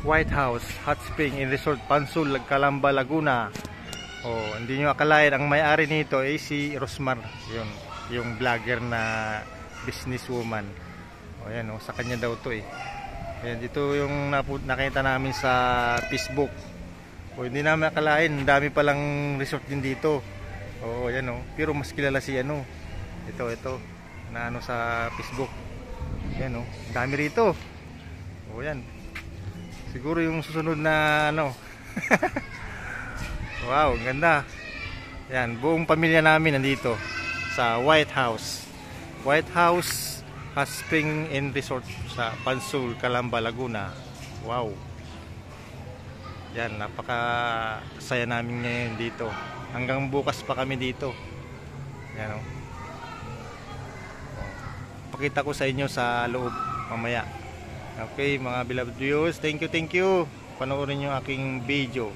White House Hot Spring in Resort Pansul, Calamba, Laguna. Oh, hindi nyo akalain ang may-ari nito ay si Rosmar, yun, yung vlogger na businesswoman. Oh, yan, oh, sa kanya daw to eh. Ayan, dito yung nakita namin sa Facebook. Oh, hindi namin akalain, dami palang resort din dito. Oh, yan oh, pero mas kilala si ano. Ito na ano sa Facebook. Yan oh, dami rito. Oh, yan. Siguro yung susunod na ano. Wow, ganda. Yan, buong pamilya namin nandito sa White House. White House Hot Spring and Resort sa Pansul, Calamba, Laguna. Wow. Yan, napaka saya namin ngayon dito. Hanggang bukas pa kami dito. Yan oh. Pakita ko sa inyo sa loob mamaya. Okay, mga beloved viewers, thank you. Panoorin nyo aking video.